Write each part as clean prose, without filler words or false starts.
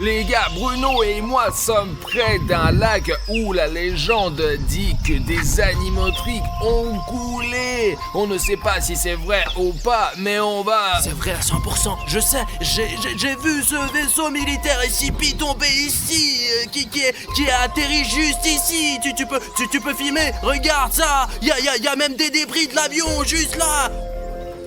Les gars, Bruno et moi sommes près d'un lac où la légende dit que des animatroniques ont coulé. On ne sait pas si c'est vrai ou pas, mais on va... C'est vrai à 100%, je sais, j'ai vu ce vaisseau militaire SCP tomber ici, qui a atterri juste ici. Tu peux filmer, regarde ça, y a même des débris de l'avion juste là.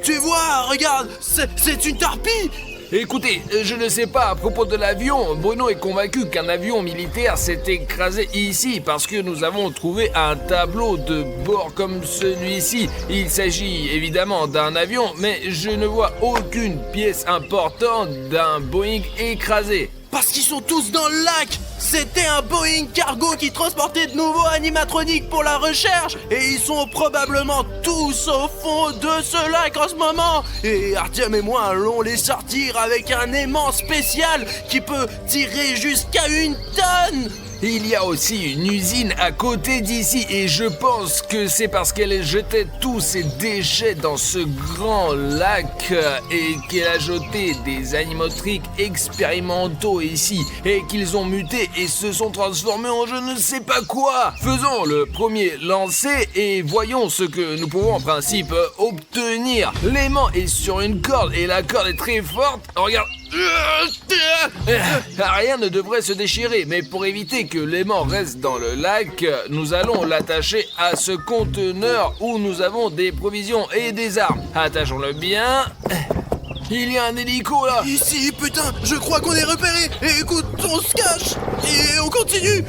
Tu vois, regarde, c'est une torpille. Écoutez, je ne sais pas à propos de l'avion. Bruno est convaincu qu'un avion militaire s'est écrasé ici parce que nous avons trouvé un tableau de bord comme celui-ci. Il s'agit évidemment d'un avion, mais je ne vois aucune pièce importante d'un Boeing écrasé. Parce qu'ils sont tous dans le lac. C'était un Boeing cargo qui transportait de nouveaux animatroniques pour la recherche. Et ils sont probablement tous au fond de ce lac en ce moment. Et Artyom et moi allons les sortir avec un aimant spécial qui peut tirer jusqu'à 1 tonne. Il y a aussi une usine à côté d'ici et je pense que c'est parce qu'elle jetait tous ses déchets dans ce grand lac et qu'elle a jeté des animatroniques expérimentaux ici et qu'ils ont muté et se sont transformés en je ne sais pas quoi. Faisons le premier lancer et voyons ce que nous pouvons en principe obtenir. L'aimant est sur une corde et la corde est très forte. Regarde. Rien ne devrait se déchirer, mais pour éviter que l'aimant reste dans le lac, nous allons l'attacher à ce conteneur où nous avons des provisions et des armes. Attachons-le bien. Il y a un hélico là. Ici, putain, je crois qu'on est repéré. Et écoute, on se cache et on continue.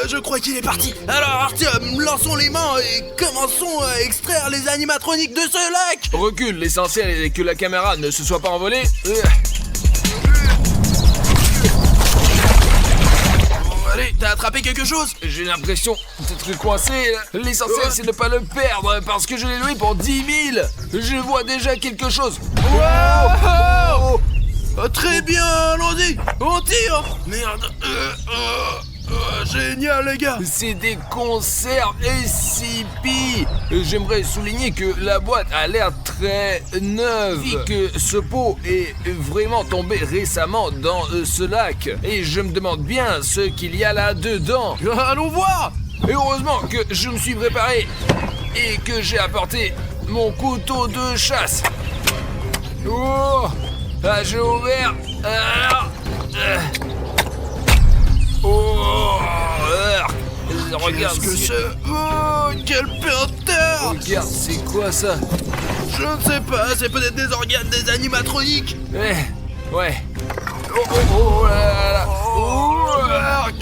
Je crois qu'il est parti. Alors Artyom, lançons les mains et commençons à extraire les animatroniques de ce lac. Recule, l'essentiel est que la caméra ne se soit pas envolée. Allez, t'as attrapé quelque chose? J'ai l'impression d'être coincé. L'essentiel c'est de ne pas le perdre parce que je l'ai loué pour 10 000. Je vois déjà quelque chose. Wow! Très bien, allons-y, on tire. Merde. Génial les gars. C'est des conserves SCP. J'aimerais souligner que la boîte a l'air très neuve et que ce pot est vraiment tombé récemment dans ce lac. Et je me demande bien ce qu'il y a là-dedans. Allons voir. Et heureusement que je me suis préparé et que j'ai apporté mon couteau de chasse. Oh, j'ai ouvert. Regarde. Qu'est-ce que c'est? Oh, quel peur! Regarde, c'est quoi ça? Je ne sais pas, c'est peut-être des organes des animatroniques. Ouais. Oh là là.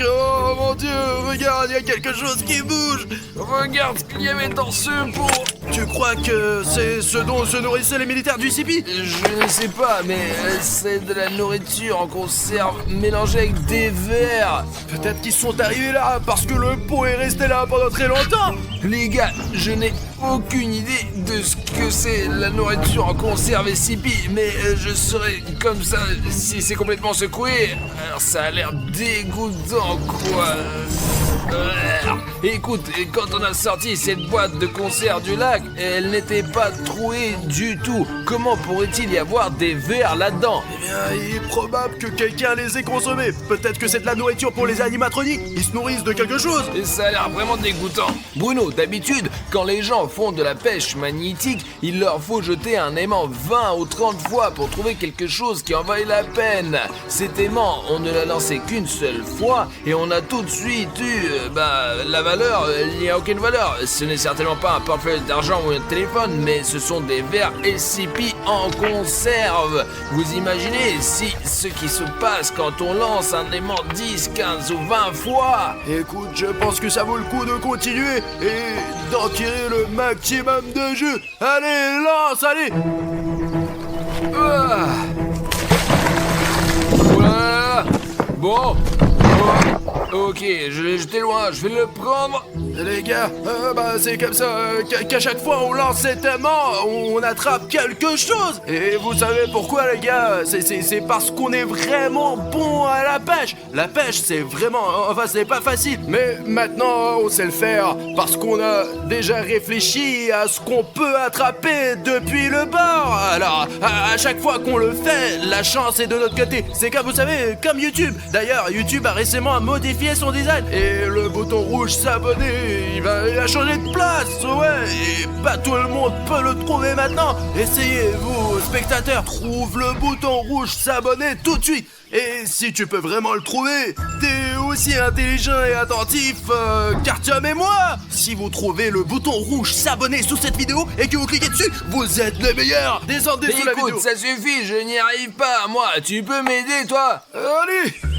Oh mon Dieu, regarde, il y a quelque chose qui bouge. Regarde ce qu'il y avait dans ce pot. Tu crois que c'est ce dont se nourrissaient les militaires du CP? Je ne sais pas, mais c'est de la nourriture en conserve mélangée avec des vers. Peut-être qu'ils sont arrivés là parce que le pot est resté là pendant très longtemps. Les gars, je n'ai aucune idée de ce que c'est la nourriture en conserve SCP, mais je serais comme ça si c'est complètement secoué. Alors ça a l'air dégoûtant, quoi. Écoute, quand on a sorti cette boîte de conserve du lac, elle n'était pas trouée du tout. Comment pourrait-il y avoir des vers là-dedans? Eh bien, il est probable que quelqu'un les ait consommés. Peut-être que c'est de la nourriture pour les animatroniques. Ils se nourrissent de quelque chose. Et ça a l'air vraiment dégoûtant. Bruno, d'habitude, quand les gens font de la pêche magnétique, il leur faut jeter un aimant 20 ou 30 fois pour trouver quelque chose qui en vaille la peine. Cet aimant, on ne l'a lancé qu'une seule fois et on a tout de suite eu, la valeur, il n'y a aucune valeur. Ce n'est certainement pas un portefeuille d'argent ou un téléphone, mais ce sont des vers SCP en conserve. Vous imaginez si ce qui se passe quand on lance un aimant 10, 15 ou 20 fois? Écoute, je pense que ça vaut le coup de continuer et d'en tirer le maximum de jus. Allez, lance, allez. Voilà. Bon. Ok, je l'ai jeté loin, je vais le prendre. Les gars, c'est comme ça qu'à chaque fois on lance cet aimant, on attrape quelque chose. Et vous savez pourquoi, les gars? C'est parce qu'on est vraiment bon à la pêche. La pêche, c'est vraiment... Enfin, c'est pas facile. Mais maintenant, on sait le faire parce qu'on a déjà réfléchi à ce qu'on peut attraper depuis le bord. Alors, à chaque fois qu'on le fait, la chance est de notre côté. C'est comme, vous savez, comme YouTube. D'ailleurs, YouTube a récemment modifié son design. Et le bouton rouge s'abonner, il a changé de place. Ouais, et pas tout le monde peut le trouver maintenant. Essayez, vous, spectateurs, trouve le bouton rouge s'abonner tout de suite. Et si tu peux vraiment le trouver, t'es aussi intelligent et attentif qu'Artyom et moi. Si vous trouvez le bouton rouge s'abonner sous cette vidéo et que vous cliquez dessus, vous êtes les meilleurs. Descendez sous la vidéo. Écoute, ça suffit, je n'y arrive pas, moi. Tu peux m'aider, toi?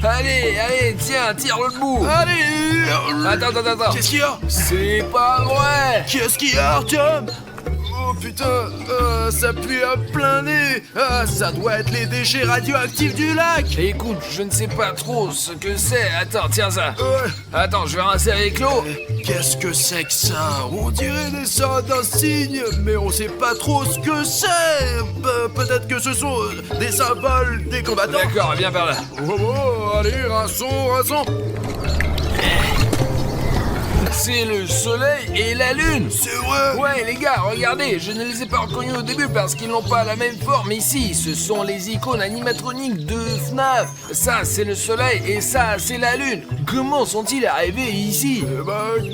Allez, tiens, tire le bout. Allez. Attends. Qu'est-ce qu'il y a? C'est pas vrai. Qu'est-ce qu'il y a, Artyom? Oh putain, ça pue à plein nez. Ça doit être les déchets radioactifs du lac. Écoute, je ne sais pas trop ce que c'est. Attends, tiens ça. Ouais. Attends, je vais rincer avec l'eau. Qu'est-ce que c'est que ça? On dirait des sortes d'insignes, mais on sait pas trop ce que c'est. Peut-être que ce sont des symboles des combattants. D'accord, viens par là. Oh, allez, rinçons. C'est le soleil et la lune. C'est vrai. Ouais les gars, regardez, je ne les ai pas reconnus au début parce qu'ils n'ont pas la même forme ici. Ce sont les icônes animatroniques de FNAF. Ça c'est le soleil et ça c'est la lune. Comment sont-ils arrivés ici?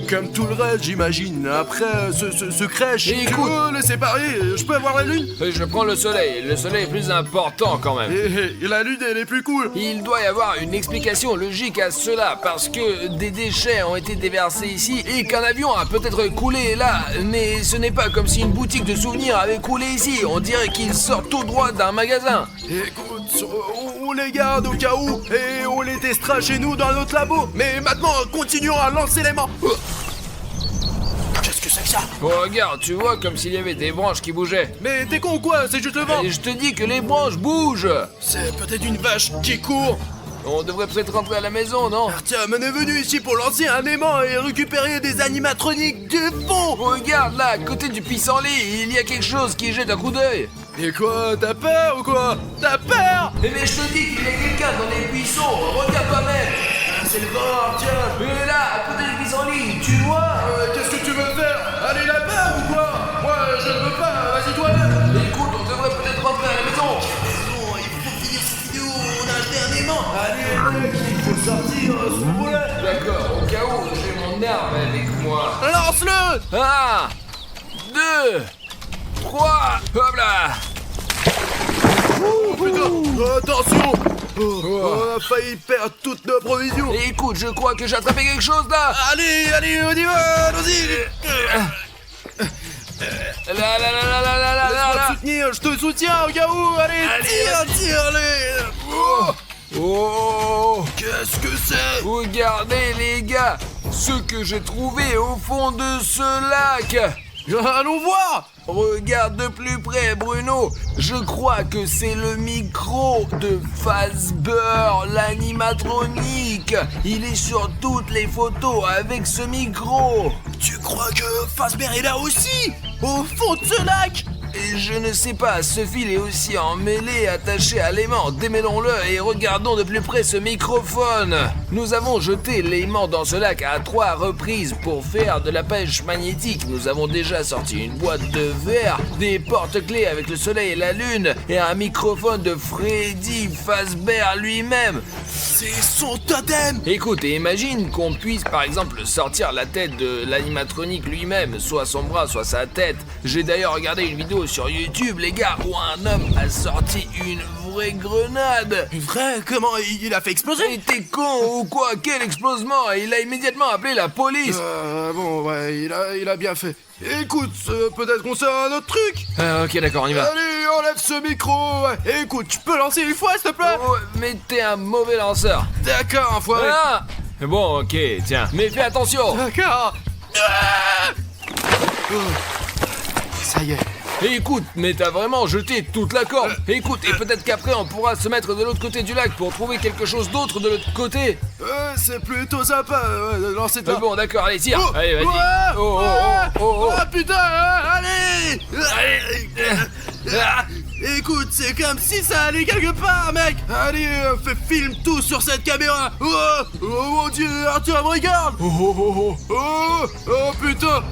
Comme tout le reste, j'imagine. Après ce crèche, Écoute. tu veux les séparer? Je peux avoir la lune? Je prends le soleil est plus important quand même. Et la lune, elle est plus cool. Il doit y avoir une explication logique à cela parce que des déchets ont été déversés ici et qu'un avion a peut-être coulé là, mais ce n'est pas comme si une boutique de souvenirs avait coulé ici. On dirait qu'il sort tout droit d'un magasin. Écoute, on les garde au cas où et on les testera chez nous dans notre labo. Mais maintenant, continuons à lancer l'aimant. Qu'est-ce que c'est que ça? Oh, regarde, tu vois comme s'il y avait des branches qui bougeaient. Mais t'es con ou quoi? C'est juste le vent. Et je te dis que les branches bougent. C'est peut-être une vache qui court. On devrait peut-être rentrer à la maison, non? Artyom, on est venu ici pour lancer un aimant et récupérer des animatroniques du fond. Regarde là, à côté du pissenlit, il y a quelque chose qui jette un coup d'œil. Et quoi? T'as peur ou quoi? T'as peur? Mais je te dis qu'il y a quelqu'un dans les buissons, regarde toi-même. C'est le vent, Artyom. Mais là, à côté du pissenlit, tu vois? Qu'est-ce que tu veux faire? Aller là-bas ou quoi? Moi, je ne veux pas. Vas-y toi-même. Écoute, on devrait peut-être rentrer à la maison. Il faut finir cette vidéo. On a acheté un aimant. Allez, mec, il faut sortir ce volet. D'accord, au cas où, j'ai mon arme avec moi. Lance-le. 1, 2, 3, hop là. Oh putain, attention. On a failli perdre toutes nos provisions. Écoute, je crois que j'ai attrapé quelque chose là. Allez, on y va, allons-y. Là. Laisse-moi te soutenir, je te soutiens au cas où. Allez, tire-les. Oh, Qu'est-ce que c'est? regardez les gars, ce que j'ai trouvé au fond de ce lac. Allons voir. Regarde de plus près, Bruno. Je crois que c'est le micro de Fazbear, l'animatronique. Il est sur toutes les photos avec ce micro. Tu crois que Fazbear est là aussi? Au fond de ce lac? Et je ne sais pas, ce fil est aussi emmêlé, attaché à l'aimant. Démêlons-le et regardons de plus près ce microphone. Nous avons jeté l'aimant dans ce lac à 3 reprises pour faire de la pêche magnétique. Nous avons déjà sorti une boîte de verre, des porte-clés avec le soleil et la lune, et un microphone de Freddy Fazbear lui-même. C'est son totem. Écoute, et imagine qu'on puisse par exemple sortir la tête de l'animatronique lui-même, soit son bras, soit sa tête. J'ai d'ailleurs regardé une vidéo sur YouTube, les gars, où un homme a sorti une vraie grenade. Une vraie? Comment il a fait exploser? Mais t'es con ou quoi? Quel explosement! Il a immédiatement appelé la police. Bon, ouais, il a bien fait. Écoute, peut-être qu'on sait un autre truc. Ok, d'accord, on y va. Allez, enlève ce micro. Ouais. Écoute, tu peux lancer une fois, s'il te plaît? Oh, mais t'es un mauvais lanceur. D'accord, enfoiré. Ah! Bon, ok, tiens, mais fais attention. D'accord. Ah. Oh, ça y est, Écoute, mais t'as vraiment jeté toute la corde. Écoute, et peut-être qu'après on pourra se mettre de l'autre côté du lac pour trouver quelque chose d'autre de l'autre côté. C'est plutôt sympa, lancez toi. Bon, d'accord, allez, tire. Oh, Allez, vas-y. oh, Oh. putain, allez. Écoute, c'est comme si ça allait quelque part, mec. Allez, filme tout sur cette caméra. Oh mon Dieu, Arthur, me regarde. Oh putain.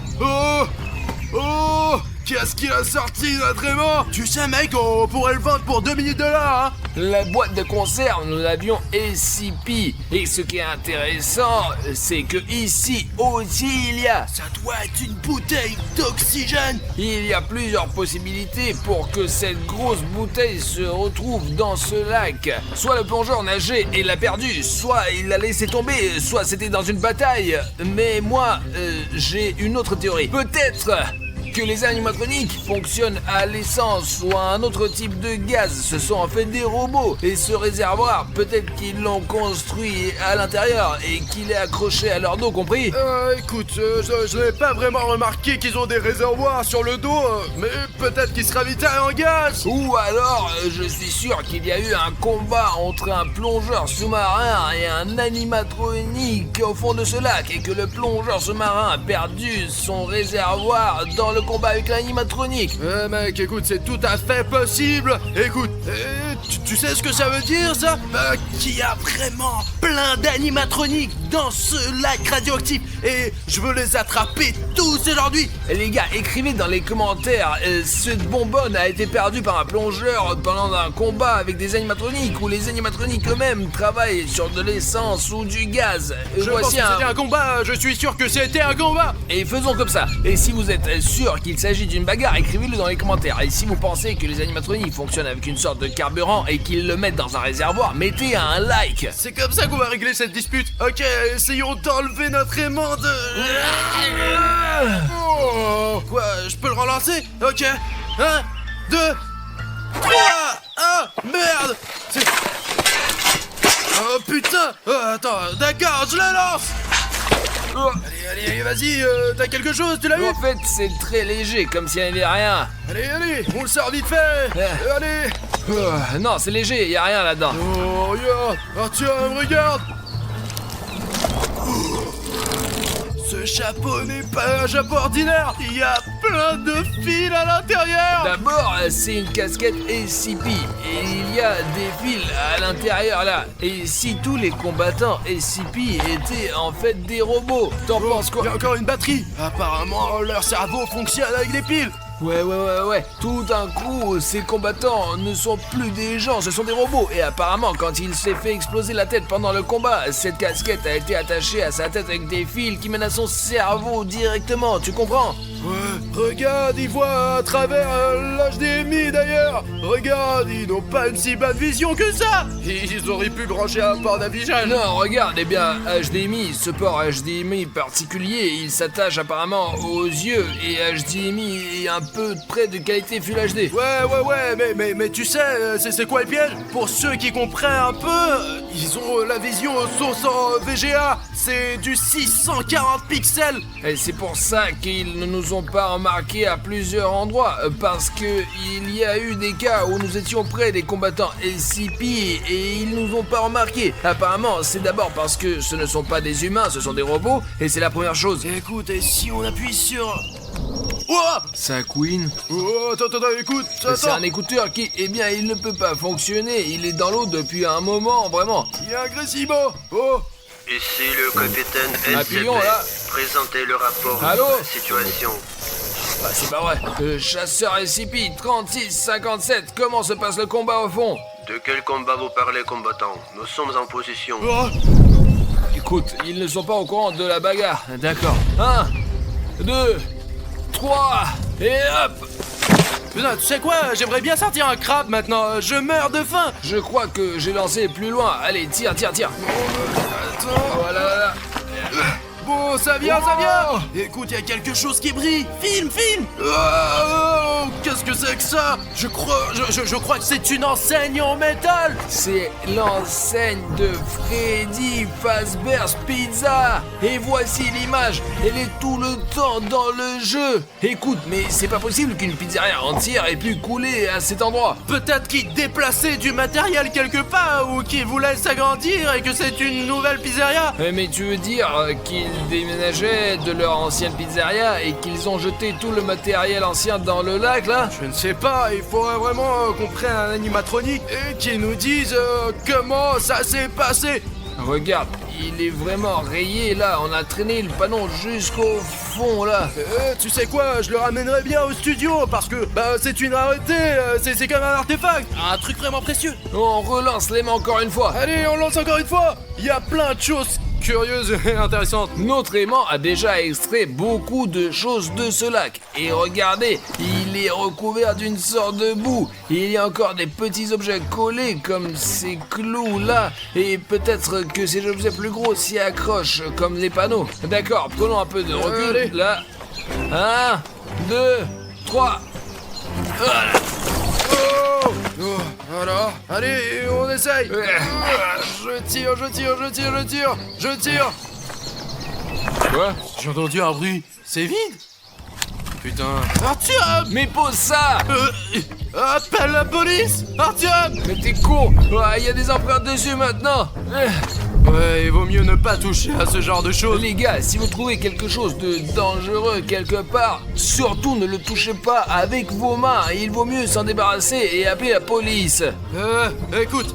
Oh, qu'est-ce qu'il a sorti, notre aimant? Tu sais, mec, on pourrait le vendre pour 2 millions de dollars, hein. La boîte de conserve, nous l'avions SCP. Et ce qui est intéressant, c'est que ici aussi il y a. Ça doit être une bouteille d'oxygène. Il y a plusieurs possibilités pour que cette grosse bouteille se retrouve dans ce lac. Soit le plongeur nageait et l'a perdu, soit il l'a laissé tomber, soit c'était dans une bataille. Mais moi, j'ai une autre théorie. Peut-être que les animatroniques fonctionnent à l'essence ou à un autre type de gaz. Ce sont en fait des robots. Et ce réservoir, peut-être qu'ils l'ont construit à l'intérieur et qu'il est accroché à leur dos, compris? Écoute, je n'ai pas vraiment remarqué qu'ils ont des réservoirs sur le dos, mais peut-être qu'ils se ravitaillent en gaz. Ou alors, je suis sûr qu'il y a eu un combat entre un plongeur sous-marin et un animatronique au fond de ce lac et que le plongeur sous-marin a perdu son réservoir dans le combat avec l'animatronique. Mec, écoute, c'est tout à fait possible. Écoute, tu sais ce que ça veut dire, ça? Qu'il y a vraiment plein d'animatroniques dans ce lac radioactif et je veux les attraper tous aujourd'hui. Les gars, écrivez dans les commentaires, cette bonbonne a été perdue par un plongeur pendant un combat avec des animatroniques ou les animatroniques eux-mêmes travaillent sur de l'essence ou du gaz. Je pense que c'était un combat, je suis sûr que c'était un combat. Et faisons comme ça. Et si vous êtes sûr qu'il s'agit d'une bagarre, écrivez-le dans les commentaires. Et si vous pensez que les animatroniques fonctionnent avec une sorte de carburant et qu'ils le mettent dans un réservoir, mettez un like. C'est comme ça qu'on va régler cette dispute. Ok, essayons d'enlever notre aimant de... Oh, quoi, je peux le relancer? Ok, 1, 2, 3. Ah, merde. Oh putain. Attends, d'accord, je la lance. Allez, vas-y, t'as quelque chose, tu l'as vu? En fait, c'est très léger, comme s'il n'y avait rien. Allez, on le sort vite fait. Allez. Non, c'est léger, y a rien là-dedans. Oh, regarde, Arthur, regarde. Ce chapeau n'est pas un chapeau ordinaire. Il y a plein de fils à l'intérieur. D'abord, c'est une casquette SCP et il y a des fils à l'intérieur là. Et si tous les combattants SCP étaient en fait des robots, t'en penses quoi? Il y a encore une batterie. Apparemment, leur cerveau fonctionne avec des piles. Ouais. Tout d'un coup, ces combattants ne sont plus des gens, ce sont des robots. Et apparemment, quand il s'est fait exploser la tête pendant le combat, cette casquette a été attachée à sa tête avec des fils qui mènent à son cerveau directement, tu comprends? Ouais, regarde, ils voient à travers l'HDMI d'ailleurs. Regarde, ils n'ont pas une si bonne vision que ça. Ils auraient pu brancher un port d'affichage. Non, regarde, eh bien, HDMI, ce port HDMI particulier, il s'attache apparemment aux yeux et HDMI est un peu près de qualité Full HD. Ouais, mais tu sais, c'est quoi le piège? Pour ceux qui comprennent un peu, ils ont la vision sauce en VGA. C'est du 640 pixels. Et c'est pour ça qu'ils ne nous ont pas remarqué à plusieurs endroits, parce que il y a eu des cas où nous étions près des combattants SCP et ils nous ont pas remarqué. Apparemment, c'est d'abord parce que ce ne sont pas des humains, ce sont des robots, et c'est la première chose. Écoute, et si on appuie sur... Oh, ça couine. Oh, attends, écoute, c'est un écouteur qui, eh bien, il ne peut pas fonctionner, il est dans l'eau depuis un moment, vraiment. Il y a un Gressimo. Oh. Ici le capitaine SCP. Appuyons là. Présentez le rapport Allô? de la situation. Bah, c'est pas vrai. Chasseur SCP 3657, comment se passe le combat au fond? De quel combat vous parlez, combattant? Nous sommes en position. Oh. Écoute, ils ne sont pas au courant de la bagarre. D'accord. 1, 2, 3, et hop! Putain, tu sais quoi? J'aimerais bien sortir un crabe maintenant. Je meurs de faim. Je crois que j'ai lancé plus loin. Allez, tire. Attends. Voilà. Bon, ça vient, ça vient. Écoute, il y a quelque chose qui brille. Filme. Oh, qu'est-ce que c'est que ça? Je crois que c'est une enseigne en métal. C'est l'enseigne de Freddy Fazbear's Pizza. Et voici l'image. Elle est tout le temps dans le jeu. Écoute, mais c'est pas possible qu'une pizzeria entière ait pu couler à cet endroit. Peut-être qu'ils déplaçaient du matériel quelque part ou qu'ils voulaient s'agrandir et que c'est une nouvelle pizzeria. Mais tu veux dire qu'ils déménageaient de leur ancienne pizzeria et qu'ils ont jeté tout le matériel ancien dans le lac là? Je ne sais pas, il faudrait vraiment qu'on prenne un animatronique et qu'il nous dise comment ça s'est passé. Regarde, il est vraiment rayé là, on a traîné le panneau jusqu'au fond là. Tu sais quoi, je le ramènerai bien au studio parce que c'est une rareté, c'est comme un artefact, un truc vraiment précieux. On relance les mains encore une fois. Allez, on lance encore une fois. Il y a plein de choses curieuses et intéressantes. Notre aimant a déjà extrait beaucoup de choses de ce lac. Et regardez, il est recouvert d'une sorte de boue. Il y a encore des petits objets collés comme ces clous là. Et peut-être que ces objets plus gros s'y accrochent comme les panneaux. D'accord, prenons un peu de recul. Allez. Là. 1, 2, 3. Voilà. Oh, voilà. Allez, on essaye. Je tire. Quoi? J'ai entendu un bruit. C'est vide. Putain. Artyom! Mais pose ça! Appelle la police! Artyom! Mais t'es con! Il y a des empreintes dessus maintenant! Ouais, il vaut mieux ne pas toucher à ce genre de choses. Les gars, si vous trouvez quelque chose de dangereux quelque part, surtout ne le touchez pas avec vos mains. Il vaut mieux s'en débarrasser et appeler la police. Écoute,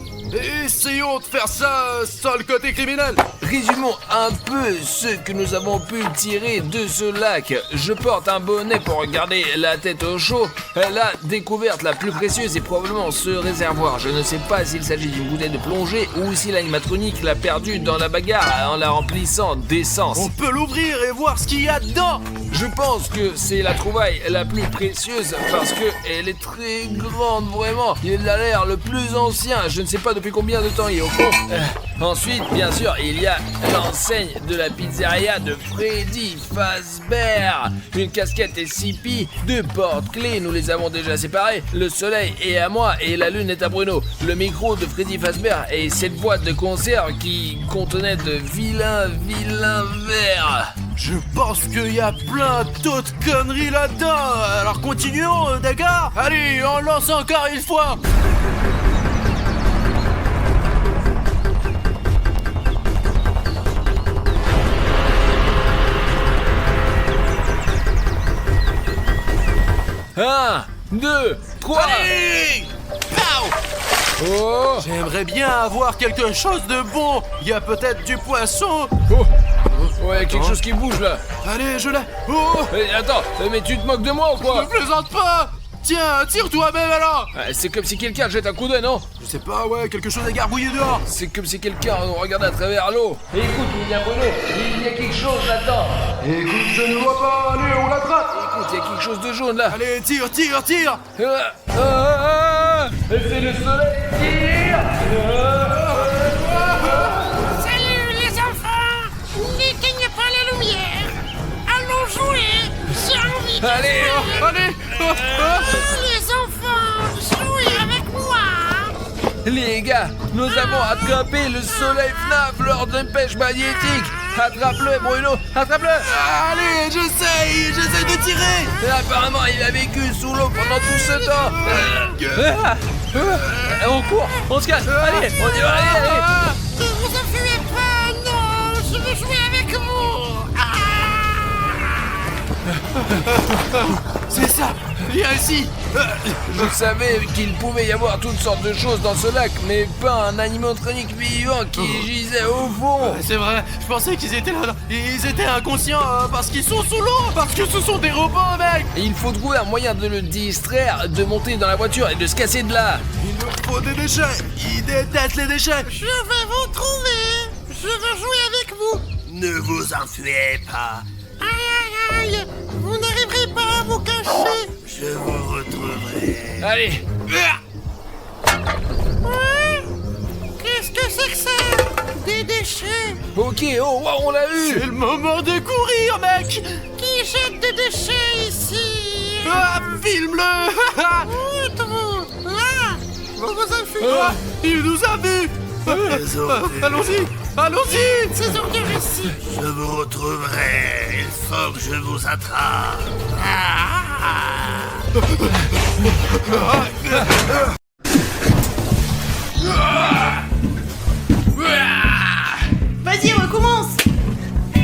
essayons de faire ça sans le côté criminel. Résumons un peu ce que nous avons pu tirer de ce lac. Je porte un bonnet pour garder la tête au chaud. La découverte la plus précieuse est probablement ce réservoir. Je ne sais pas s'il s'agit d'une bouteille de plongée ou si l'animatronique l'a perdue dans la bagarre en la remplissant d'essence. On peut l'ouvrir et voir ce qu'il y a dedans. Je pense que c'est la trouvaille la plus précieuse parce que elle est très grande, vraiment. Il a l'air le plus ancien. Je ne sais pas depuis combien de temps il est au fond. Ensuite, bien sûr, il y a l'enseigne de la pizzeria de Freddy Fazbear. Une casquette SCP, 2 porte-clés, nous les avons déjà séparés. Le soleil est à moi et la lune est à Bruno. Le micro de Freddy Fazbear et cette boîte de conserve qui contenait de vilains verres. Je pense qu'il y a plein d'autres conneries là-dedans. Alors continuons, d'accord? Allez, on lance encore une fois. Un, 2, 3. Allez! Pow! Oh! J'aimerais bien avoir quelque chose de bon. Il y a peut-être du poisson. Oh! Ouais, y a quelque chose qui bouge là. Allez, je l'ai. Oh! Attends, mais tu te moques de moi ou Ne quoi? plaisante pas. Tiens, tire toi-même alors. C'est comme si quelqu'un jette un coup d'œil, non? Je sais pas, ouais, quelque chose à garbouiller dehors. C'est comme si quelqu'un regardait à travers l'eau. Écoute, William Bruno, il y a quelque chose là-dedans. Écoute, je ne vois pas. Allez, on l'attrape. Écoute, il y a quelque chose de jaune là. Allez, tire. C'est le soleil qui tire. Salut les enfants! N'éteignez pas la lumière! Allons jouer! J'ai envie de Allez, jouer! Allez. Les enfants, jouez avec moi! Les gars, nous avons attrapé le soleil FNAF lors d'une pêche magnétique. Attrape-le, Bruno, attrape-le. Allez, j'essaye de tirer. Et apparemment, il a vécu sous l'eau pendant tout ce temps. On court, on se cache. Allez, on y va, allez. Ne vous enfuyez pas! Non! Je veux jouer avec vous! C'est ça. Viens ici. Je savais qu'il pouvait y avoir toutes sortes de choses dans ce lac, mais pas un animatronique vivant qui gisait au fond. C'est vrai, je pensais qu'ils étaient là. Ils étaient inconscients parce qu'ils sont sous l'eau. Parce que ce sont des robots, mec. Et il faut trouver un moyen de le distraire, de monter dans la voiture et de se casser de là. Il nous faut des déchets. Ils détestent les déchets. Je vais vous trouver! Je veux jouer avec vous! Ne vous enfuyez pas. Aïe aïe aïe! Vous n'arriverez pas à vous cacher! Je vous retrouverai. Allez. Ouais? Qu'est-ce que c'est que ça? des déchets. Ok, oh, wow, on l'a eu. C'est le moment de courir, mec. Qui jette des déchets ici? Ah, filme-le. Outre. Là. Vous vous avez fait Ah, quoi? il nous a vus. Allons-y, allons-y. Ces ordures ici. Je vous retrouverai. Il faut que je vous attrape. Vas-y, recommence.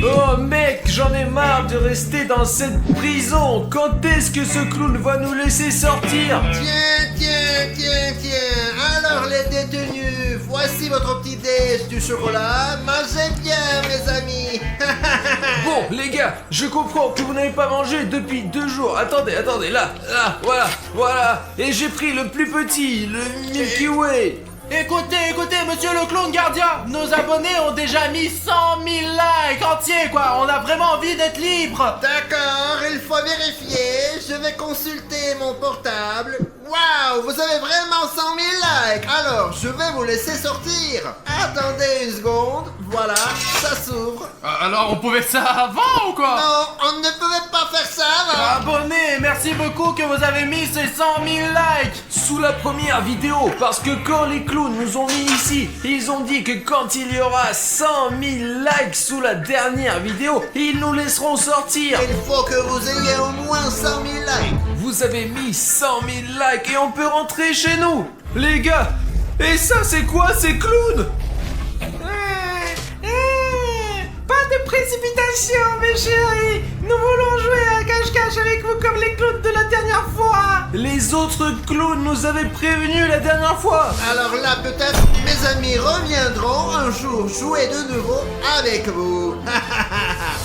Oh mec, j'en ai marre de rester dans cette prison. Quand est-ce que ce clown va nous laisser sortir? Tiens. Alors les détenus, voici votre petit déj du chocolat. Mangez bien, mes amis. Bon, les gars, je comprends que vous n'avez pas mangé depuis 2 jours. Attendez, là, voilà. Et j'ai pris le plus petit, le Milky Way. Écoutez, monsieur le clown gardien, nos abonnés ont déjà mis 100 000 likes entiers, quoi. On a vraiment envie d'être libre. D'accord, il faut vérifier. Je vais consulter mon portable. Waouh, vous avez vraiment 100 000 likes. Alors, je vais vous laisser sortir. Attendez une seconde. Voilà, ça s'ouvre. Alors, on pouvait ça avant ou quoi? Non, on ne pouvait pas faire ça avant. Abonnés, merci beaucoup que vous avez mis ces 100 000 likes. Sous la première vidéo, parce que quand les clowns nous ont mis ici, ils ont dit que quand il y aura 100 000 likes sous la dernière vidéo, ils nous laisseront sortir. Il faut que vous ayez au moins 100 000 likes. Vous avez mis 100 000 likes et on peut rentrer chez nous. Les gars, et ça c'est quoi ces clowns? Pas de précipitation, mes chéris. Nous voulons jouer à cache-cache avec vous comme les clowns de la dernière fois. Les autres clowns nous avaient prévenus la dernière fois. Alors là, peut-être mes amis reviendront un jour jouer de nouveau avec vous.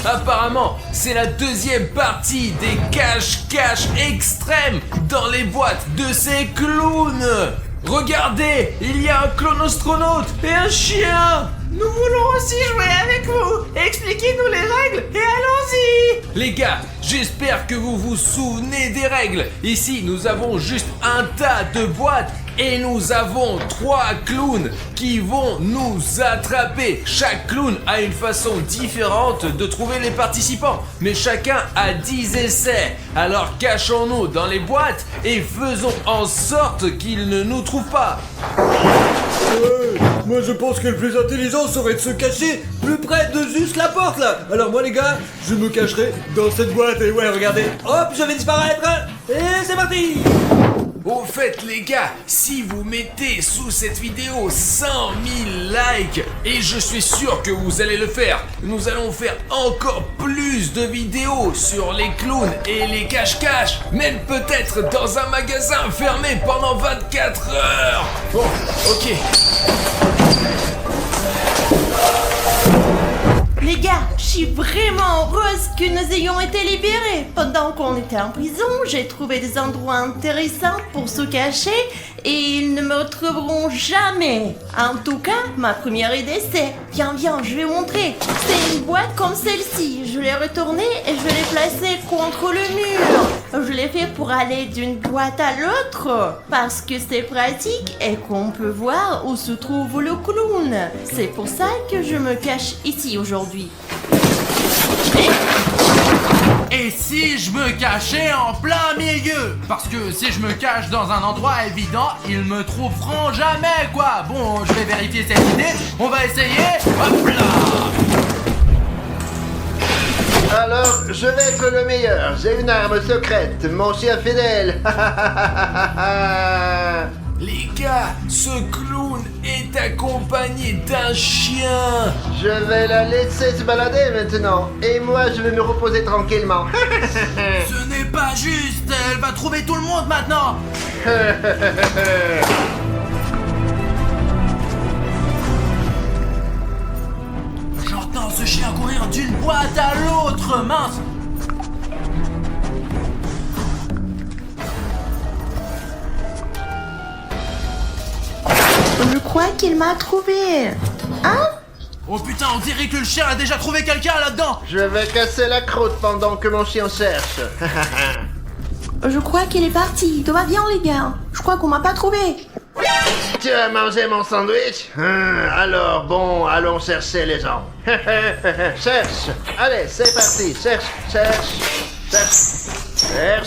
Apparemment, c'est la deuxième partie des cache-cache extrêmes dans les boîtes de ces clowns. Regardez, il y a un clown astronaute et un chien. Nous voulons aussi jouer avec vous. Expliquez-nous les règles et allons-y. Les gars, j'espère que vous vous souvenez des règles. Ici, nous avons juste un tas de boîtes et nous avons 3 clowns qui vont nous attraper. Chaque clown a une façon différente de trouver les participants, mais chacun a 10 essais. Alors cachons-nous dans les boîtes et faisons en sorte qu'ils ne nous trouvent pas. Moi je pense que le plus intelligent serait de se cacher plus près de juste la porte là. Alors moi les gars, je me cacherai dans cette boîte et ouais regardez, hop je vais disparaître et c'est parti. Au fait les gars, si vous mettez sous cette vidéo 100 000 likes, et je suis sûr que vous allez le faire, nous allons faire encore plus de vidéos sur les clowns et les cache-cache, même peut-être dans un magasin fermé pendant 24 heures. Bon, ok. Les gars, je suis vraiment heureuse que nous ayons été libérés. Pendant qu'on était en prison, j'ai trouvé des endroits intéressants pour se cacher et ils ne me retrouveront jamais. En tout cas, ma première idée c'est... Viens, je vais montrer. C'est une boîte comme celle-ci. Je l'ai retournée et je l'ai placée contre le mur. Je l'ai fait pour aller d'une boîte à l'autre parce que c'est pratique et qu'on peut voir où se trouve le clown. C'est pour ça que je me cache ici aujourd'hui. Et si je me cachais en plein milieu? Parce que si je me cache dans un endroit évident, ils me trouveront jamais, quoi. Bon, je vais vérifier cette idée. On va essayer. Hop là. Alors, je vais être le meilleur. J'ai une arme secrète, mon chien fidèle. Les gars, ce clown est accompagné d'un chien. Je vais la laisser se balader maintenant. Et moi, je vais me reposer tranquillement. Ce n'est pas juste. Elle va trouver tout le monde maintenant. J'entends ce chien courir d'une boîte à l'autre. Mince. Je crois qu'il m'a trouvé. Hein? Oh putain, on dirait que le chien a déjà trouvé quelqu'un là-dedans. Je vais casser la croûte pendant que mon chien cherche. Je crois qu'il est parti. Tout va bien les gars. Je crois qu'on m'a pas trouvé. Tu as mangé mon sandwich? Alors bon, allons chercher les gens. Cherche. Allez, c'est parti. Cherche.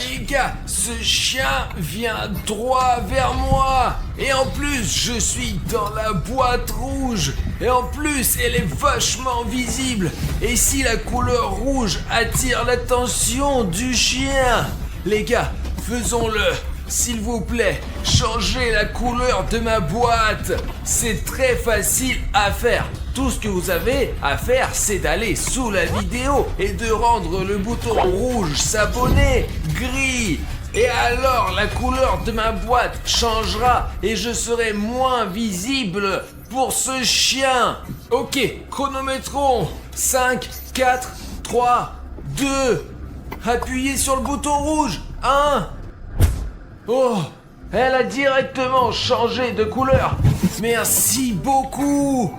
Les gars, ce chien vient droit vers moi. Et en plus, je suis dans la boîte rouge. Et en plus, elle est vachement visible. Et si la couleur rouge attire l'attention du chien? Les gars, faisons-le. S'il vous plaît, changez la couleur de ma boîte. C'est très facile à faire. Tout ce que vous avez à faire, c'est d'aller sous la vidéo et de rendre le bouton rouge s'abonner gris. Et alors, la couleur de ma boîte changera et je serai moins visible pour ce chien. Ok, chronométrons. 5, 4, 3, 2. Appuyez sur le bouton rouge. 1. Oh, elle a directement changé de couleur. Merci beaucoup.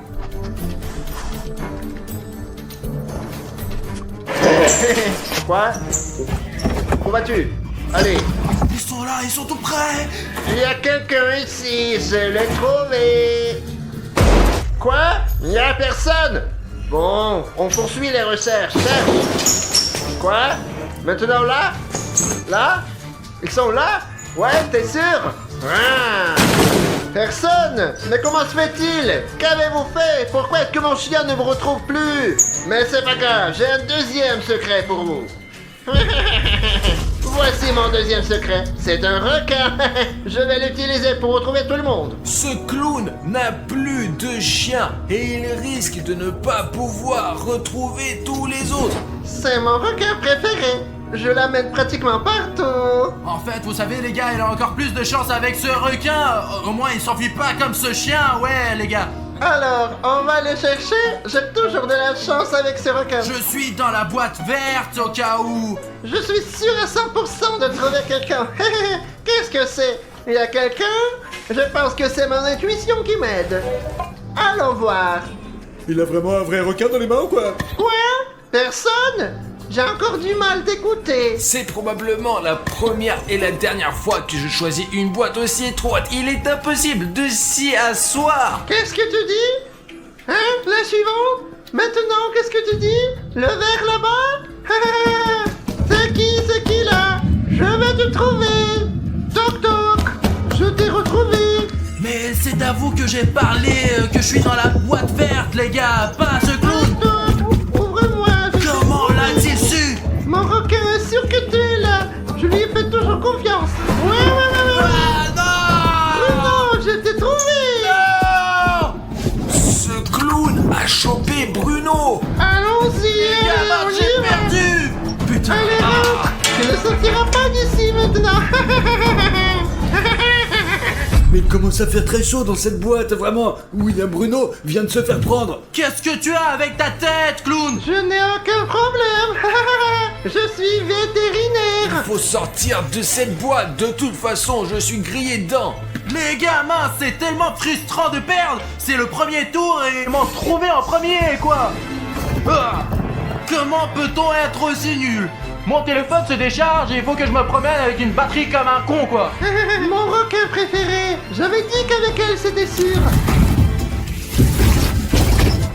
Quoi? Où vas-tu? Allez. Ils sont là, ils sont tout près. Il y a quelqu'un ici, je l'ai trouvé. Quoi? Il n'y a personne. Bon, on poursuit les recherches. Cherche. Quoi? Maintenant là? Là? Ils sont là? Ouais, t'es sûr? Ah. Personne! Mais comment se fait-il? Qu'avez-vous fait? Pourquoi est-ce que mon chien ne me retrouve plus? Mais c'est pas grave, j'ai un deuxième secret pour vous. Voici mon deuxième secret. C'est un requin. Je vais l'utiliser pour retrouver tout le monde. Ce clown n'a plus de chien et il risque de ne pas pouvoir retrouver tous les autres. C'est mon requin préféré. Je l'amène pratiquement partout. En fait, vous savez, les gars, il a encore plus de chance avec ce requin. Au moins, il s'enfuit pas comme ce chien, ouais, les gars. Alors, on va aller chercher. J'ai toujours de la chance avec ce requin. Je suis dans la boîte verte au cas où. Je suis sûr à 100% de trouver quelqu'un. Qu'est-ce que c'est? Il y a quelqu'un? Je pense que c'est mon intuition qui m'aide. Allons voir. Il a vraiment un vrai requin dans les mains ou quoi? Quoi? Personne? J'ai encore du mal d'écouter. C'est probablement la première et la dernière fois que je choisis une boîte aussi étroite. Il est impossible de s'y asseoir. Qu'est-ce que tu dis? Hein? La suivante? Maintenant, qu'est-ce que tu dis? Le verre là-bas? C'est qui là? Je vais te trouver. Toc toc. Je t'ai retrouvé. Mais c'est à vous que j'ai parlé, que je suis dans la boîte verte, les gars, pas ce clown. Ouvre-moi. Comment l'a-t-il su? Mon requin est sûr que tu es là. Je lui fais toujours confiance. Ouais. Ah Bruno, je t'ai trouvé. non! Ce clown a chopé Bruno. Allons-y. Gamin, on y j'ai va. perdu! Putain! Allez, rentre. Tu ne sortiras pas d'ici maintenant. Mais il commence à faire très chaud dans cette boîte, vraiment. William Bruno vient de se faire prendre. Qu'est-ce que tu as avec ta tête, clown? Je n'ai aucun problème. Je suis vétérinaire. Il faut sortir de cette boîte. De toute façon, je suis grillé dedans. Les gars, mince, c'est tellement frustrant de perdre. C'est le premier tour et m'en trouver en premier, quoi. Ah. Comment peut-on être aussi nul? Mon téléphone se décharge et il faut que je me promène avec une batterie comme un con, quoi. Mon requin préféré. J'avais dit qu'avec elle, c'était sûr.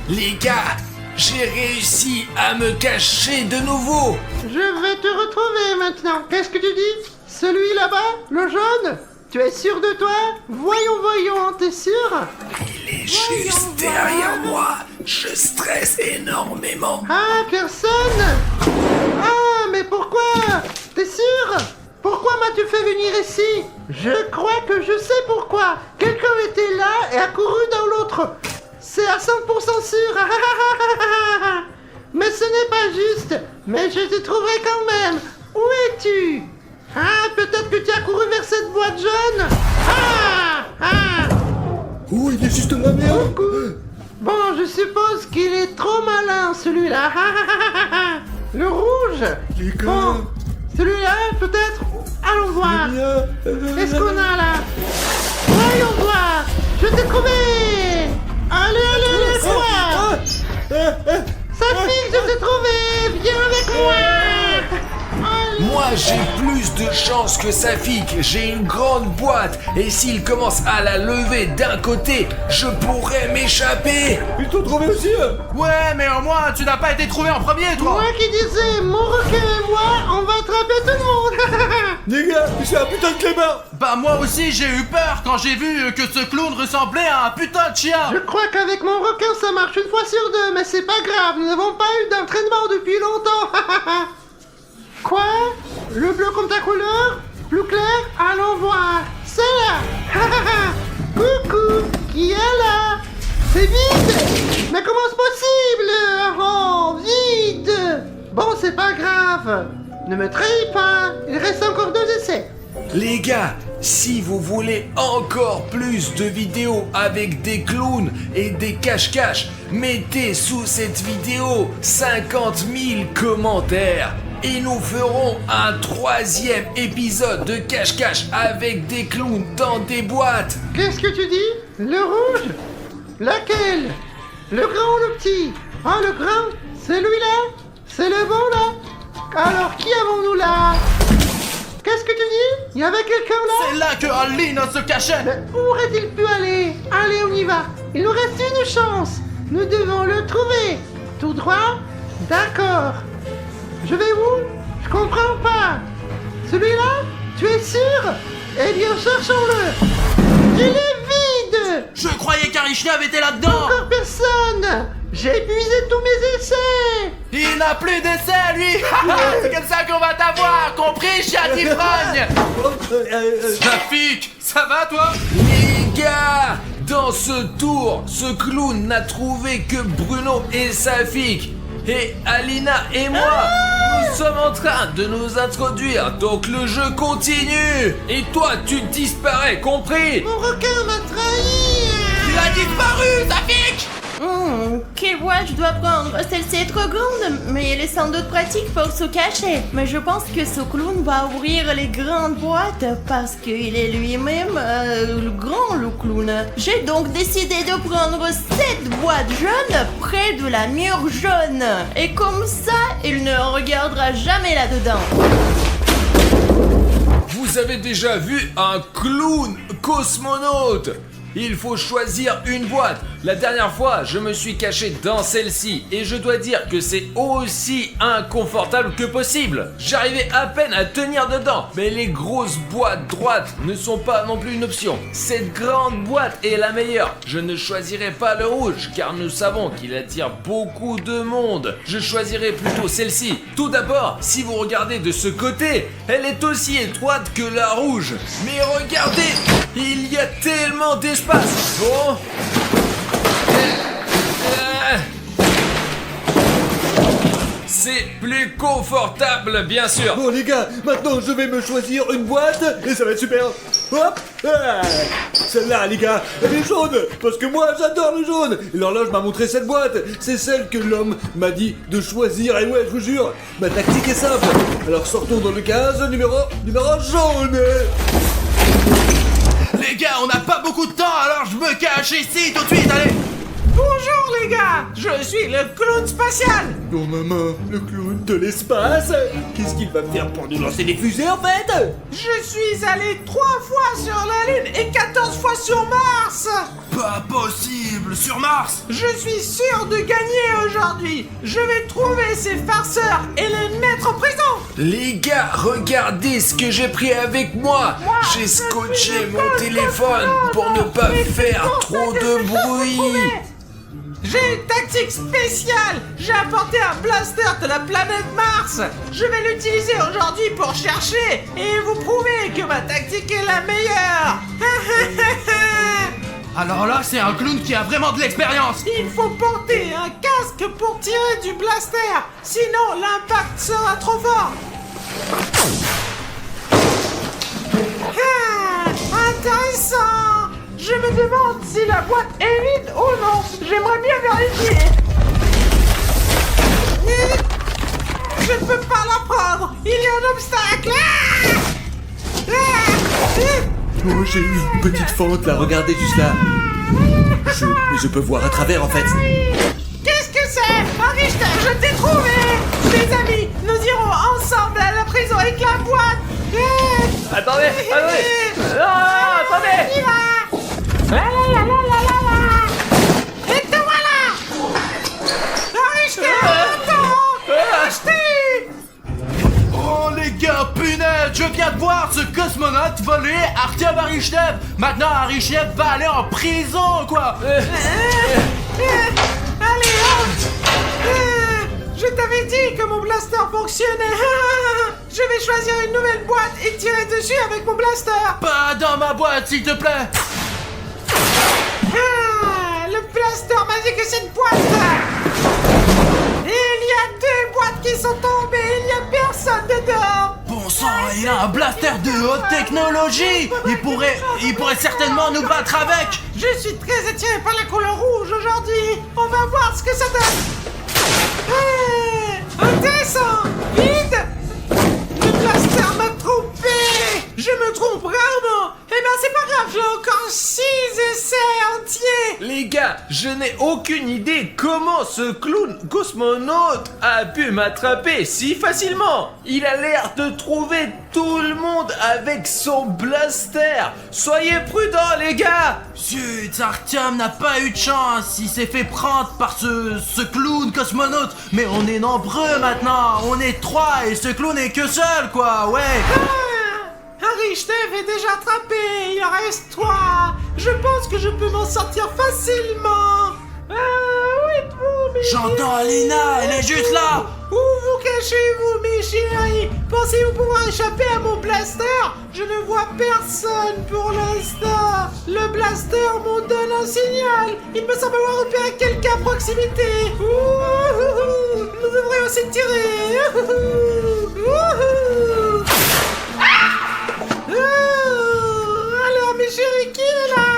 Les gars, j'ai réussi à me cacher de nouveau. Je vais te retrouver maintenant. Qu'est-ce que tu dis? Celui là-bas? Le jaune? Tu es sûr de toi? Voyons, t'es sûr? Il est juste derrière moi. Je stresse énormément. Ah, personne? Ah, mais pourquoi? T'es sûr? Pourquoi m'as-tu fait venir ici? Je crois que je sais pourquoi. Quelqu'un était là et a couru dans l'autre. C'est à 100% sûr. Mais ce n'est pas juste. Mais je te trouverai quand même. Où es-tu? Ah, peut-être que tu as couru vers cette boîte jaune. Oh, il est juste là, merde. Bon, je suppose qu'il est trop malin, celui-là. Le rouge. Les gars. Bon, celui-là, peut-être. Allons voir. Qu'est-ce qu'on a là? Voyons voir. Je t'ai trouvé. Allez, quoi? Ça pique, je t'ai trouvé. Viens avec moi. Allez. Moi, j'ai plus de chance que Safik. J'ai une grande boîte. Et s'il commence à la lever d'un côté, je pourrais m'échapper. Ils t'ont trouvé aussi Ouais, mais au moins, tu n'as pas été trouvé en premier, toi. Moi qui disais, mon requin et moi, on va attraper tout le monde. Les gars, c'est un putain de clébard. Bah moi aussi, j'ai eu peur quand j'ai vu que ce clown ressemblait à un putain de chien. Je crois qu'avec mon requin ça marche une fois sur deux, mais c'est pas grave, nous n'avons pas eu d'entraînement depuis longtemps. Quoi? Le bleu comme ta couleur? Plus clair? Allons voir. C'est là. Coucou, qui est là? C'est vide. Mais comment c'est possible? Oh, vide. Bon, c'est pas grave. Ne me trahis pas, il reste encore 2 essais. Les gars, si vous voulez encore plus de vidéos avec des clowns et des cache-cache, mettez sous cette vidéo 50 000 commentaires. Et nous ferons un 3e épisode de cache-cache avec des clowns dans des boîtes. Qu'est-ce que tu dis? Le rouge? Laquelle? Le grand ou le petit? Ah, le grand? Celui-là? C'est le bon là? Alors qui avons-nous là? Qu'est-ce que tu dis? Il y avait quelqu'un là? C'est là que Aline se cachait. Mais où aurait-il pu aller? Allez, on y va. Il nous reste une chance. Nous devons le trouver. Tout droit? D'accord. Je vais où? Je comprends pas. Celui-là? Tu es sûr? Eh bien, cherchons-le. Il est vide. Je croyais qu'Arishnev était là-dedans. Encore personne. J'ai épuisé tous mes essais. Il n'a plus d'essai, lui. C'est comme ça qu'on va t'avoir, compris, chien d'ivrogne. Safik, ça va, toi? Les gars, dans ce tour, ce clown n'a trouvé que Bruno et Safik. Et Alina et moi, nous sommes en train de nous introduire, donc le jeu continue. Et toi, tu disparais, compris? Mon requin m'a trahi. Il a disparu, Safik. Quelle voie je dois prendre? Celle-ci est trop grande, mais elle est sans doute pratique pour se cacher. Mais je pense que ce clown va ouvrir les grandes boîtes parce qu'il est lui-même le grand, le clown. J'ai donc décidé de prendre cette boîte jaune près de la mur jaune. Et comme ça, il ne regardera jamais là-dedans. Vous avez déjà vu un clown cosmonaute? Il faut choisir une boîte. La dernière fois, je me suis caché dans celle-ci et je dois dire que c'est aussi inconfortable que possible. J'arrivais à peine à tenir dedans, mais les grosses boîtes droites ne sont pas non plus une option. Cette grande boîte est la meilleure. Je ne choisirai pas le rouge car nous savons qu'il attire beaucoup de monde. Je choisirai plutôt celle-ci. Tout d'abord, si vous regardez de ce côté, elle est aussi étroite que la rouge. Mais regardez, il y a tellement d'espace. Bon. C'est plus confortable, bien sûr. Bon les gars, maintenant je vais me choisir une boîte et ça va être super. Hop, ah, celle-là les gars, elle est jaune parce que moi j'adore le jaune. Et l'horloge m'a montré cette boîte, c'est celle que l'homme m'a dit de choisir. Et ouais, je vous jure, ma tactique est simple. Alors sortons dans le 15, numéro jaune. Les gars, on n'a pas beaucoup de temps, alors je me cache ici tout de suite, allez. Bonjour les gars, je suis le clown spatial. Non maman, le clown de l'espace. Qu'est-ce qu'il va me faire pour nous lancer des fusées en fait? Je suis allé 3 fois sur la Lune et 14 fois sur Mars. Pas possible, sur Mars. Je suis sûr de gagner aujourd'hui. Je vais trouver ces farceurs et les mettre en prison. Les gars, regardez ce que j'ai pris avec moi. J'ai scotché mon téléphone pour ne pas faire trop de bruit. J'ai une tactique spéciale. J'ai apporté un blaster de la planète Mars. Je vais l'utiliser aujourd'hui pour chercher et vous prouver que ma tactique est la meilleure. Alors là, c'est un clown qui a vraiment de l'expérience. Il faut porter un casque pour tirer du blaster. Sinon, l'impact sera trop fort. Intéressant. Je me demande si la boîte est vide ou non. J'aimerais bien vérifier. Je ne peux pas la prendre. Il y a un obstacle. Oh, j'ai eu une petite fente là, regardez juste là. Je peux voir à travers en fait. Qu'est-ce que c'est? Richter, je t'ai trouvé. Les amis, nous irons ensemble à la prison et Attendez. Non, attendez. Et te voilà. Oh les gars, punaise, je viens de voir ce cosmonaute voler Artyom Arishnev. Maintenant Arishnev va aller en prison, quoi. Allez, hop. Je t'avais dit que mon blaster fonctionnait. Je vais choisir une nouvelle boîte et tirer dessus avec mon blaster. Pas dans ma boîte, s'il te plaît. Le blaster magique est cette boîte. Il y a 2 boîtes qui sont tombées. Il n'y a personne dedans. Bon sang, il a un blaster de haute technologie. Il pourrait certainement nous battre avec. Je suis très attiré par la couleur rouge aujourd'hui. On va voir ce que ça donne. Intéressant. Vite. Le blaster m'a trompé. Je me trompe rarement. Eh ben c'est pas grave, j'ai encore 6 essais entiers. Les gars, je n'ai aucune idée comment ce clown cosmonaute a pu m'attraper si facilement. Il a l'air de trouver tout le monde avec son blaster. Soyez prudents, les gars. Zut, Artyom n'a pas eu de chance. Il s'est fait prendre par ce clown cosmonaute. Mais on est nombreux maintenant. On est 3 et ce clown est que seul, quoi. Ouais. Arishnev est déjà attrapé, il en reste 3. Je pense que je peux m'en sortir facilement. Où êtes-vous, mes J'entends Alina, elle est juste là. Où vous cachez-vous, mes chéris? Pensez-vous pouvoir échapper à mon blaster? Je ne vois personne pour l'instant. Le blaster m'en donne un signal. Il me semble avoir repéré quelqu'un à proximité. Nous devrions aussi tirer. Alors, mes chéris, qui est là?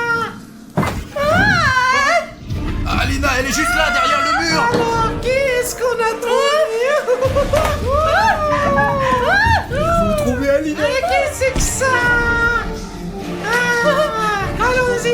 Alina, elle est juste là, derrière le mur. Alors, qui est-ce qu'on a trouvé? Vous trouvez Alina? Mais qu'est-ce que c'est que ça? Allons-y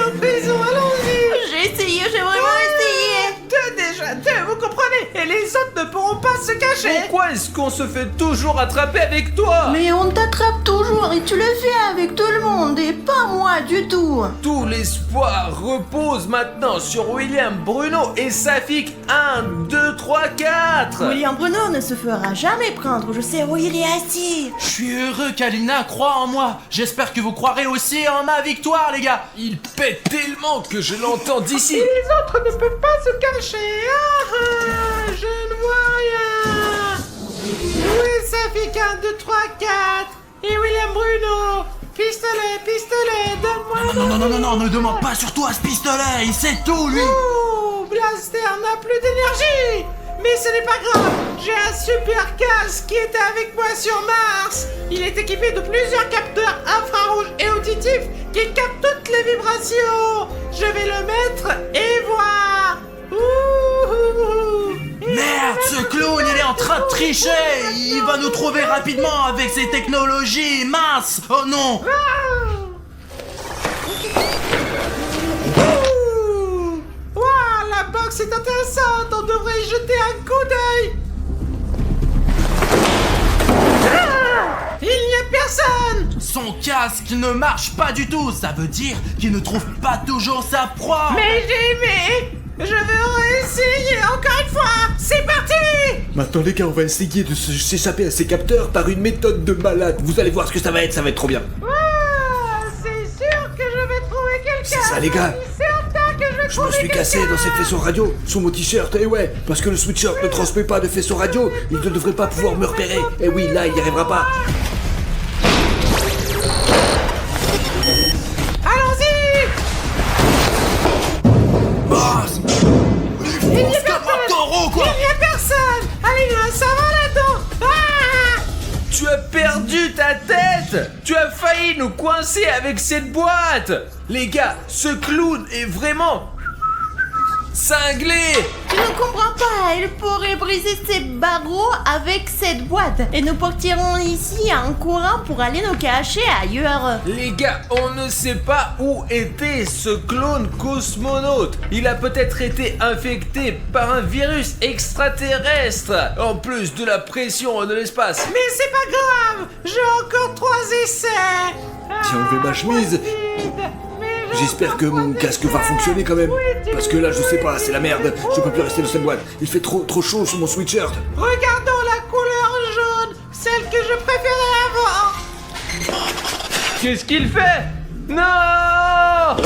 en prison, allons-y. J'ai essayé, j'ai vraiment essayé. 2 déjà, 2, vous comprenez? Et les autres ne pourront pas se cacher. Pourquoi est-ce qu'on se fait toujours attraper avec toi? Mais on t'attrape toujours et tu le fais avec tout le monde et pas moi du tout. Tout l'espoir repose maintenant sur William Bruno et Safik 1, 2, 3, 4. William Bruno ne se fera jamais prendre, je sais où il est assis. Je suis heureux qu'Alina croit en moi. J'espère que vous croirez aussi en ma victoire, les gars. Il pète tellement que je l'entends d'ici. Et les autres ne peuvent pas se cacher. Je ne vois rien. Où est Safik 1, 2, 3, 4? Et William Bruno? Pistolet, donne-moi. Non, ne demande pas surtout à ce pistolet. Il sait tout, lui. Oh, Blaster n'a plus d'énergie. Mais ce n'est pas grave. J'ai un super casque qui était avec moi sur Mars. Il est équipé de plusieurs capteurs infrarouges et auditifs qui captent toutes les vibrations. Je vais le mettre et voir. Merde, ce clown, il est en train de tricher. Il va nous trouver rapidement avec ses technologies. Mince. Oh non. Waouh, la box est intéressante. On devrait y jeter un coup d'œil. Il n'y a personne. Son casque ne marche pas du tout. Ça veut dire qu'il ne trouve pas toujours sa proie. Mais j'ai aimé. Je veux essayer encore une fois. C'est parti. Maintenant les gars, on va essayer de s'échapper à ces capteurs par une méthode de malade. Vous allez voir ce que ça va être trop bien. C'est sûr que je vais trouver quelqu'un. C'est ça, les gars. Je suis certain que je vais Je me trouver suis cassé quelqu'un. dans ces faisceaux radio, sous mon t-shirt, et ouais, parce que le sweatshirt ne transmet pas de faisceaux radio, il ne devrait pas pouvoir me repérer. Et oui, là, il n'y arrivera pas. Allons-y. Boss. Il n'y a Fonce comme personne. un taureau, quoi. Il n'y a personne. Allez, là, ça va là-dedans. Tu as perdu ta tête. Tu as failli nous coincer avec cette boîte. Les gars, ce clown est vraiment Cinglé! Tu ne comprends pas, il pourrait briser ces barreaux avec cette boîte. Et nous partirons ici en courant pour aller nous cacher ailleurs. Les gars, on ne sait pas où était ce clone cosmonaute. Il a peut-être été infecté par un virus extraterrestre, en plus de la pression de l'espace. Mais c'est pas grave, j'ai encore 3 essais. J'ai enlevé ma chemise. J'espère que mon casque va fonctionner quand même. Parce que là, je sais pas, c'est la merde. Je peux plus rester dans cette boîte. Il fait trop chaud sous mon sweatshirt. Regardons la couleur jaune, celle que je préférais avant. Qu'est-ce qu'il fait? Non!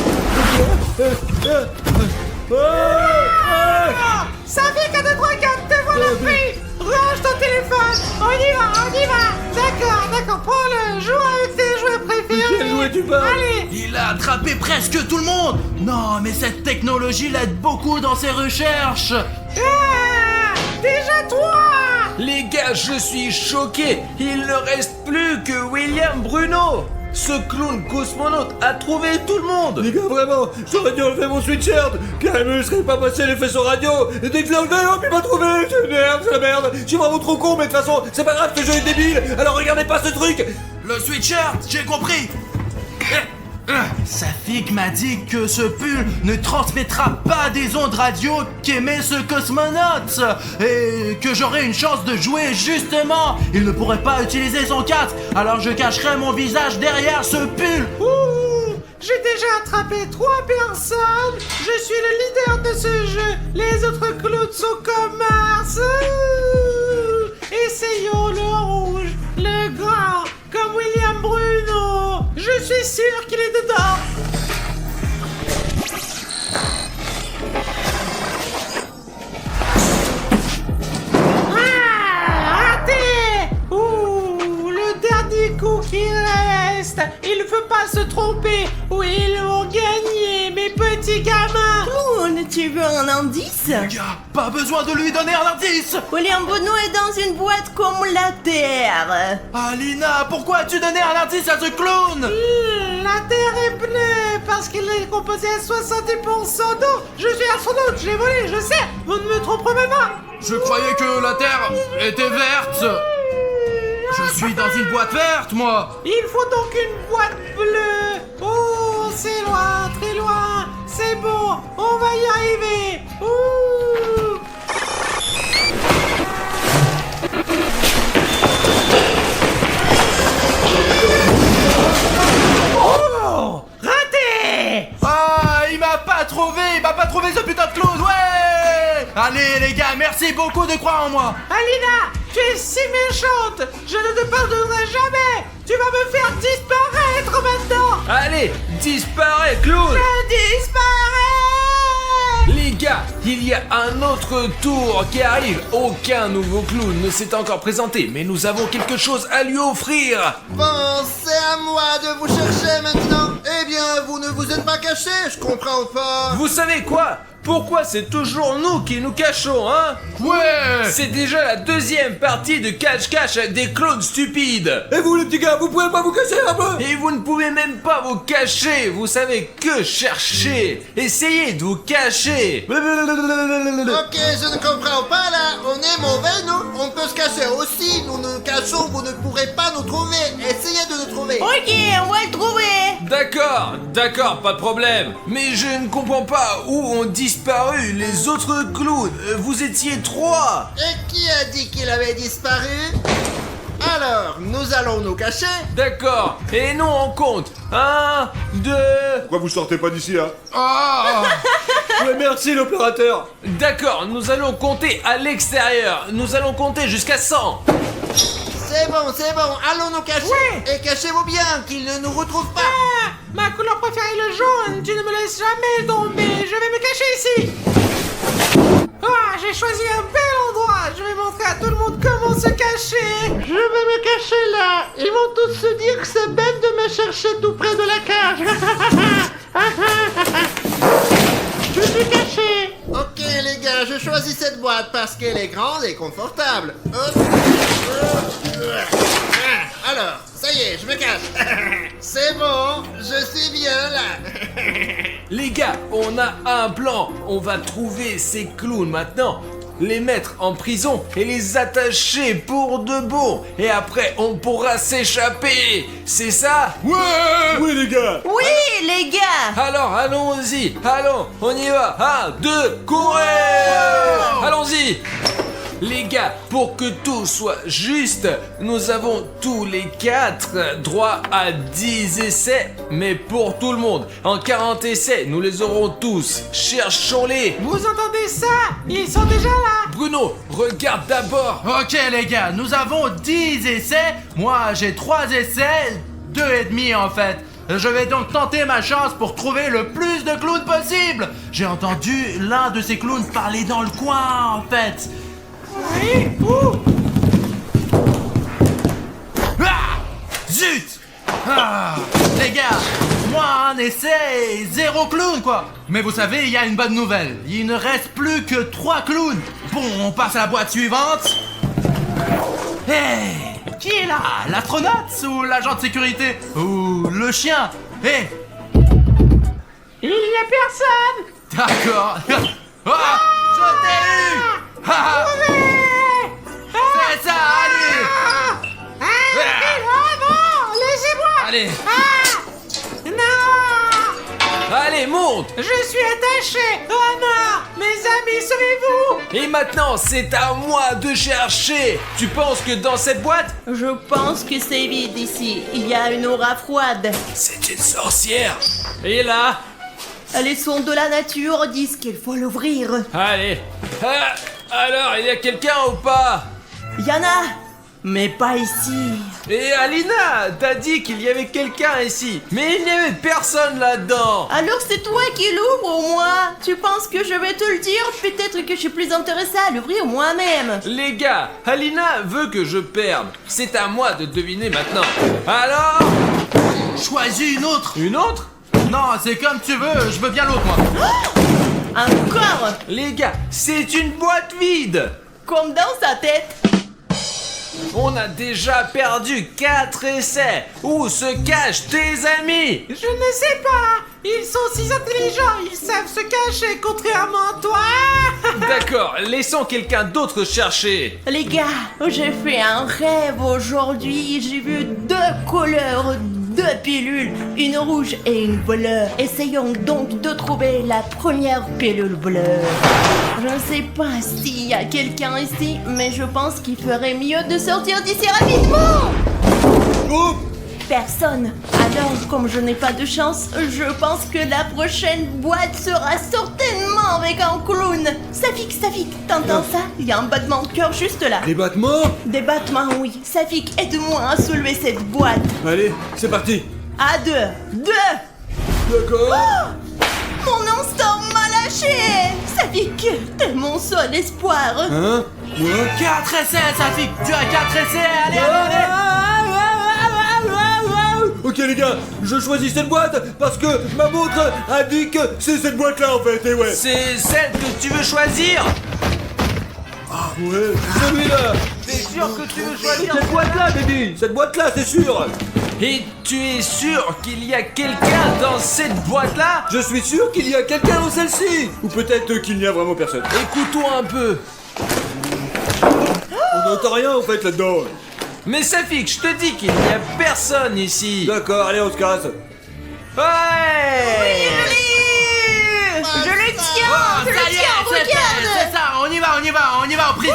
Ça fait 4, 3, 4, te voilà pris. Range ton téléphone, on y va. D'accord, prends-le, joue avec tes jouets préférés. Quel jouet tu parles? Allez. Il a attrapé presque tout le monde. Non, mais cette technologie l'aide beaucoup dans ses recherches. Déjà toi. Les gars, je suis choqué. Il ne reste plus que William Bruno. Ce clown cosmonaute a trouvé tout le monde. Les gars, vraiment, j'aurais dû enlever mon sweatshirt. Carrément, je serais pas passé les faisceaux radio. Et dès que je l'ai enlevé, hop, il m'a trouvé. C'est la merde. Je suis vraiment trop con, mais de toute façon, c'est pas grave, ce jeu est débile. Alors regardez pas ce truc. Le sweatshirt, j'ai compris. Safik m'a dit que ce pull ne transmettra pas des ondes radio qu'émet ce cosmonaute et que j'aurais une chance de jouer justement. Il ne pourrait pas utiliser son casque, alors je cacherai mon visage derrière ce pull. Ouh, j'ai déjà attrapé 3 personnes. Je suis le leader de ce jeu. Les autres clowns sont comme Mars. Essayons le rouge, le grand, comme William Bruno. Je suis sûr qu'il est dedans. Raté. Ouh, le dernier coup qui reste. Il ne faut pas se tromper. Oui, ils vont gagner, mes petits gamins. Clown, tu veux un indice? Gars, pas besoin de lui donner un indice. William Bruno est dans une boîte comme la Terre. Alina, pourquoi as-tu donné un indice à ce clown? La Terre est bleue parce qu'elle est composée à 70% d'eau. Je suis astronaute, je l'ai volé, je sais. Vous ne me tromperez pas. Je croyais que la Terre était verte. Je suis dans une boîte verte, moi. Il faut donc une boîte bleue. Oh, c'est loin, très loin. C'est bon, on va y arriver. Ouh. Oh, raté. Ah, il m'a pas trouvé ce putain de clown, ouais. Allez les gars, merci beaucoup de croire en moi. Alina, tu es si méchante. Je ne te pardonnerai jamais. Tu vas me faire disparaître maintenant. Allez, disparais, clown! Je disparais. Les gars, il y a un autre tour qui arrive. Aucun nouveau clown ne s'est encore présenté, mais nous avons quelque chose à lui offrir. Bon, c'est à moi de vous chercher maintenant. Eh bien, vous ne vous êtes pas caché, je comprends pas. Vous savez quoi? Pourquoi c'est toujours nous qui nous cachons, hein? Ouais. C'est déjà la deuxième partie de cache-cache avec des clones stupides. Et vous, les petits gars, vous pouvez pas vous cacher un peu? Et vous ne pouvez même pas vous cacher. Vous savez que chercher. Essayez de vous cacher. Ok, je ne comprends pas là. On est mauvais, nous. On peut se cacher aussi. Nous nous cachons, vous ne pourrez pas nous trouver. Essayez de nous trouver. Ok, on va le trouver. D'accord, pas de problème. Mais je ne comprends pas où ont disparu les autres clowns. Vous étiez 3. Et qui a dit qu'il avait disparu? Alors, nous allons nous cacher. D'accord. Et non, on compte. 1, 2... Pourquoi vous sortez pas d'ici là? Ah. Ouais, merci l'opérateur. D'accord, nous allons compter à l'extérieur. Nous allons compter jusqu'à 100. C'est bon, allons nous cacher. Ouais. Et cachez-vous bien, qu'ils ne nous retrouvent pas. Ah, ma couleur préférée, le jaune. Tu ne me laisses jamais tomber. Je vais me cacher ici. Ah, j'ai choisi un bel endroit. Je vais montrer à tout le monde comment se cacher. Je vais me cacher là. Ils vont tous se dire que c'est bête de me chercher tout près de la cage. Je suis caché. Ok les gars, je choisis cette boîte parce qu'elle est grande et confortable. Hop. Alors, ça y est, je me cache. C'est bon, je suis bien là. les gars, on a un plan. On va trouver ces clowns maintenant, les mettre en prison et les attacher pour de bon. Et après, on pourra s'échapper. C'est ça? Ouais. Oui les gars. Oui, les gars. Alors, allons-y. Allons, on y va. 1, 2, courez! Allons-y. Les gars, pour que tout soit juste, nous avons tous les 4 droit à 10 essais, mais pour tout le monde. En 40 essais, nous les aurons tous. Cherchons-les. Vous entendez ça? Ils sont déjà là. Bruno, regarde d'abord. Ok les gars, nous avons 10 essais. Moi j'ai 3 essais, 2 et demi en fait. Je vais donc tenter ma chance pour trouver le plus de clowns possible. J'ai entendu l'un de ces clowns parler dans le coin en fait. Oui, où? Ah! Zut! Ah! Les gars, moi un essai, 0 clown quoi. Mais vous savez, il y a une bonne nouvelle. Il ne reste plus que 3 clowns. Bon, on passe à la boîte suivante. Hey! Qui est là? L'astronaute ou l'agent de sécurité? Ou le chien? Hey! Il y a personne. D'accord. Ah! Je t'ai eu! Ah! C'est ça, allez! Oh non, laissez-moi. Allez! Non. Allez, monte. Je suis attaché. Oh non, mes amis, sauvez-vous. Et maintenant, c'est à moi de chercher. Tu penses que dans cette boîte, Je pense que c'est vide ici. Il y a une aura froide. c'est une sorcière? Et là? Les sons de la nature disent qu'il faut l'ouvrir. Allez. Ah, alors, il y a quelqu'un ou pas? Y'en a, mais pas ici. Et Alina, t'as dit qu'il y avait quelqu'un ici, mais il n'y avait personne là-dedans. Alors c'est toi qui l'ouvres au moins. Tu penses que je vais te le dire? Peut-être que je suis plus intéressée à l'ouvrir moi-même. Les gars, Alina veut que je perde. C'est à moi de deviner maintenant. Alors? Choisis une autre! Une autre? Non, c'est comme tu veux, je veux bien l'autre moi. Encore, Les gars, c'est une boîte vide. comme dans sa tête. On a déjà perdu 4 essais. Où se cachent tes amis? Je ne sais pas. Ils sont si intelligents, ils savent se cacher, contrairement à toi. D'accord, laissons quelqu'un d'autre chercher. Les gars, j'ai fait un rêve aujourd'hui. J'ai vu 2 couleurs, 2 pilules, une rouge et une bleue. Essayons donc de trouver la première pilule bleue. Je ne sais pas s'il y a quelqu'un ici, mais je pense qu'il ferait mieux de sortir d'ici rapidement. Oh. Personne. Alors, comme je n'ai pas de chance, je pense que la prochaine boîte sera certainement avec un clown. Safik, t'entends ça? Il y a un battement de cœur juste là. Des battements. Des battements, oui. Safik, aide-moi à soulever cette boîte. Allez, c'est parti. À 2. 2. D'accord. Mon instant m'a lâché. Safik, t'es mon seul espoir. Hein? Quoi? 4 essais, Safik! Tu as 4 essais, allez, allez! Ok les gars, je choisis cette boîte parce que ma montre indique que c'est cette boîte là en fait, et ouais. C'est celle que tu veux choisir? Ouais, celui-là. T'es sûr que tu veux choisir? Cette boîte là, baby. Cette boîte là, c'est sûr. Et tu es sûr qu'il y a quelqu'un dans cette boîte-là? Je suis sûr qu'il y a quelqu'un dans celle-ci. Ou peut-être qu'il n'y a vraiment personne. Écoute-toi un peu. On n'entend rien en fait là-dedans. Mais Safik, je te dis qu'il n'y a personne ici. D'accord, allez, on se casse. Ouais. Je le tiens. Oh, Je le ça y est, tiens, regarde. c'est ça, on y va en prison!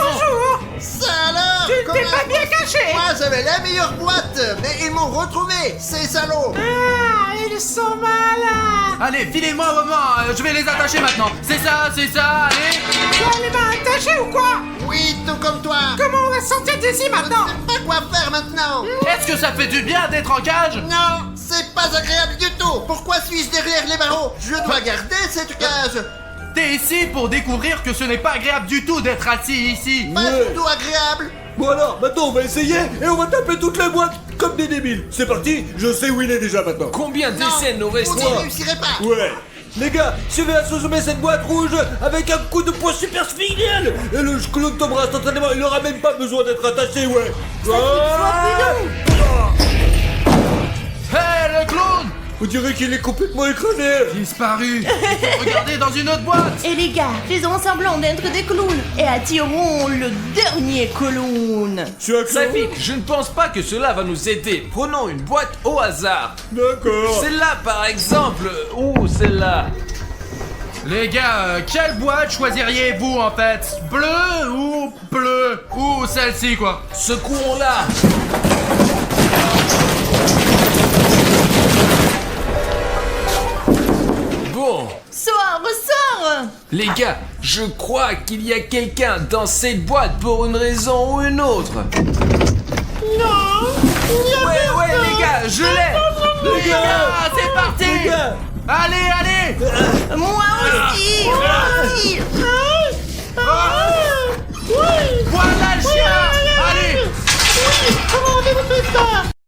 Ça alors? Tu t'es pas bien caché. Moi j'avais la meilleure boîte, mais ils m'ont retrouvé, ces salauds. Ah, ils sont malins. Allez, filez-moi un moment, je vais les attacher maintenant. C'est ça, allez! Tu as les mains attachées ou quoi? Oui, tout comme toi. Comment on va sortir d'ici maintenant? Je ne sais pas quoi faire maintenant. Est-ce que ça fait du bien d'être en cage? Non, c'est pas agréable du tout. Pourquoi suis-je derrière les barreaux? Je dois garder cette cage. T'es ici pour découvrir que ce n'est pas agréable du tout d'être assis ici. Pas Ouais. du tout agréable. Bon alors, maintenant on va essayer et on va taper toutes les boîtes comme des débiles. C'est parti, je sais où il est déjà maintenant. Combien Non, d'essais nous vous restons? n'y réussirez pas. Ouais. Les gars, je vais assommer cette boîte rouge avec un coup de poing super spécial. Et le clown tombera instantanément, il n'aura même pas besoin d'être attaché, ouais. Hé, le clown! On dirait qu'il est complètement écrasé. Disparu. Regardez dans une autre boîte. Et les gars, faisons semblant d'être des clowns et attirons le dernier clown. C'est un clown. Safik, je ne pense pas que cela va nous aider. Prenons une boîte au hasard. D'accord. Celle-là par exemple, ou celle-là. Les gars, quelle boîte choisiriez-vous en fait? Bleu ou celle-ci quoi? Secouons-la. Bon, Sors, ressors. les gars, je crois qu'il y a quelqu'un dans cette boîte pour une raison ou une autre. Non. Ouais, les gars, je l'ai. Les gars, c'est parti. Les gars. Allez. Moi aussi.